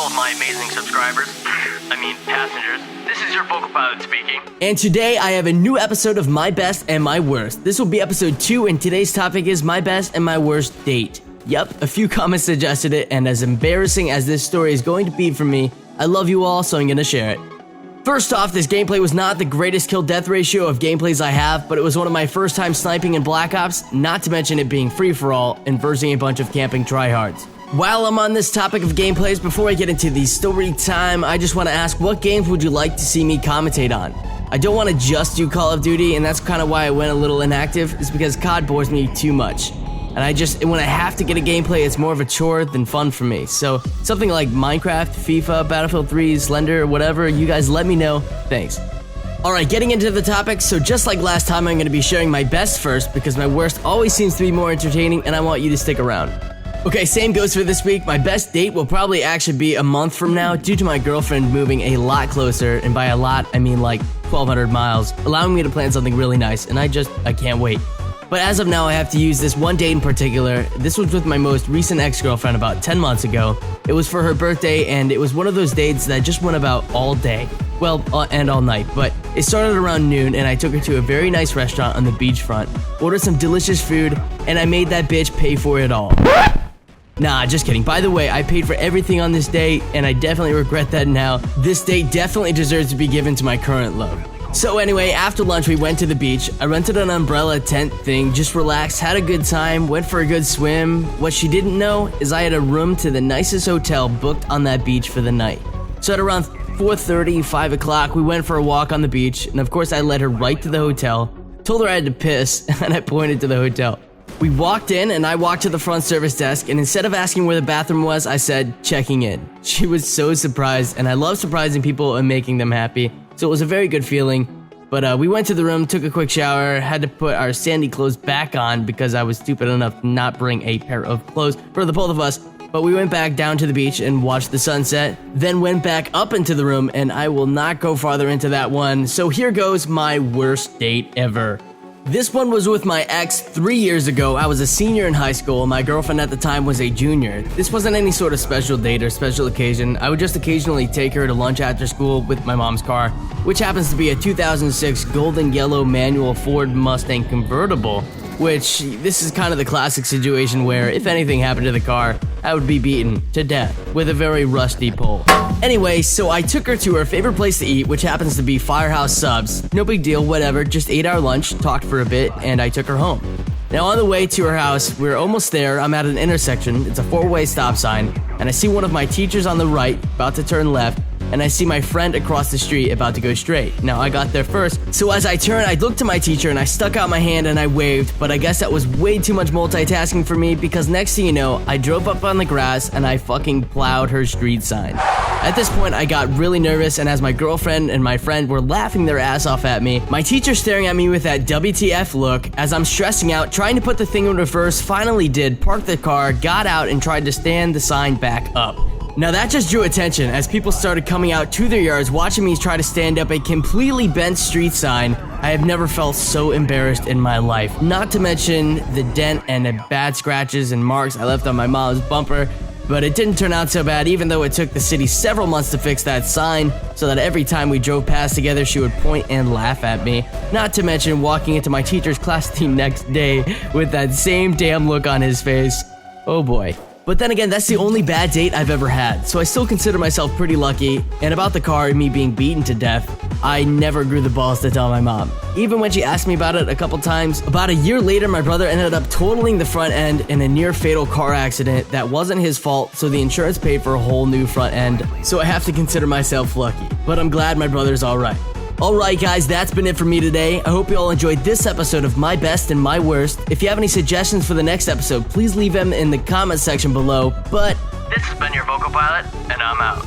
all of my amazing subscribers. Passengers. This is your VocalPilot speaking. And today I have a new episode of My Best and My Worst. This will be episode 2, and today's topic is my best and my worst date. Yep, a few comments suggested it, and as embarrassing as this story is going to be for me, I love you all, so I'm gonna share it. First off, this gameplay was not the greatest kill-death ratio of gameplays I have, but it was one of my first time sniping in Black Ops, not to mention it being free-for-all and versing a bunch of camping tryhards. While I'm on this topic of gameplays, before I get into the story time, I just want to ask, what games would you like to see me commentate on? I don't want to just do Call of Duty, and that's kind of why I went a little inactive, is because COD bores me too much. And when I have to get a gameplay, it's more of a chore than fun for me. So, something like Minecraft, FIFA, Battlefield 3, Slender, whatever, you guys let me know. Thanks. Alright, getting into the topic, so just like last time, I'm going to be sharing my best first, because my worst always seems to be more entertaining, and I want you to stick around. Okay, same goes for this week. My best date will probably actually be a month from now due to my girlfriend moving a lot closer, and by a lot, I mean like 1,200 miles, allowing me to plan something really nice, and I can't wait. But as of now, I have to use this one date in particular. This was with my most recent ex-girlfriend about 10 months ago. It was for her birthday, and it was one of those dates that just went about all day. Well, and all night, but it started around noon, and I took her to a very nice restaurant on the beachfront, ordered some delicious food, and I made that bitch pay for it all. Nah, just kidding. By the way, I paid for everything on this date, and I definitely regret that now. This date definitely deserves to be given to my current love. So anyway, after lunch we went to the beach. I rented an umbrella tent thing, just relaxed, had a good time, went for a good swim. What she didn't know is I had a room to the nicest hotel booked on that beach for the night. So at around 4:30, 5 o'clock, we went for a walk on the beach, and of course I led her right to the hotel, told her I had to piss, and I pointed to the hotel. We walked in, and I walked to the front service desk, and instead of asking where the bathroom was, I said, checking in. She was so surprised, and I love surprising people and making them happy, so it was a very good feeling. But we went to the room, took a quick shower, had to put our sandy clothes back on because I was stupid enough to not bring a pair of clothes for the both of us. But we went back down to the beach and watched the sunset, then went back up into the room, and I will not go farther into that one. So here goes my worst date ever. This one was with my ex 3 years ago. I was a senior in high school. My girlfriend at the time was a junior. This wasn't any sort of special date or special occasion. I would just occasionally take her to lunch after school with my mom's car, which happens to be a 2006 golden yellow manual Ford Mustang convertible, which this is kind of the classic situation where if anything happened to the car, I would be beaten to death with a very rusty pole. Anyway, so I took her to her favorite place to eat, which happens to be Firehouse Subs. No big deal, whatever, just ate our lunch, talked for a bit, and I took her home. Now on the way to her house, we're almost there. I'm at an intersection, it's a 4-way stop sign, and I see one of my teachers on the right, about to turn left, and I see my friend across the street about to go straight. Now, I got there first, so as I turned, I looked to my teacher and I stuck out my hand and I waved, but I guess that was way too much multitasking for me because next thing you know, I drove up on the grass and I fucking plowed her street sign. At this point, I got really nervous, and as my girlfriend and my friend were laughing their ass off at me, my teacher staring at me with that WTF look, as I'm stressing out, trying to put the thing in reverse, finally did, parked the car, got out, and tried to stand the sign back up. Now that just drew attention as people started coming out to their yards watching me try to stand up a completely bent street sign. I have never felt so embarrassed in my life. Not to mention the dent and the bad scratches and marks I left on my mom's bumper. But it didn't turn out so bad, even though it took the city several months to fix that sign, so that every time we drove past together, she would point and laugh at me. Not to mention walking into my teacher's class the next day with that same damn look on his face. Oh boy. But then again, that's the only bad date I've ever had, so I still consider myself pretty lucky. And about the car and me being beaten to death, I never grew the balls to tell my mom. Even when she asked me about it a couple times, about a year later, my brother ended up totaling the front end in a near-fatal car accident that wasn't his fault, so the insurance paid for a whole new front end. So I have to consider myself lucky, but I'm glad my brother's alright. Alright guys, that's been it for me today. I hope you all enjoyed this episode of My Best and My Worst. If you have any suggestions for the next episode, please leave them in the comment section below. But this has been your VocalPilot, and I'm out.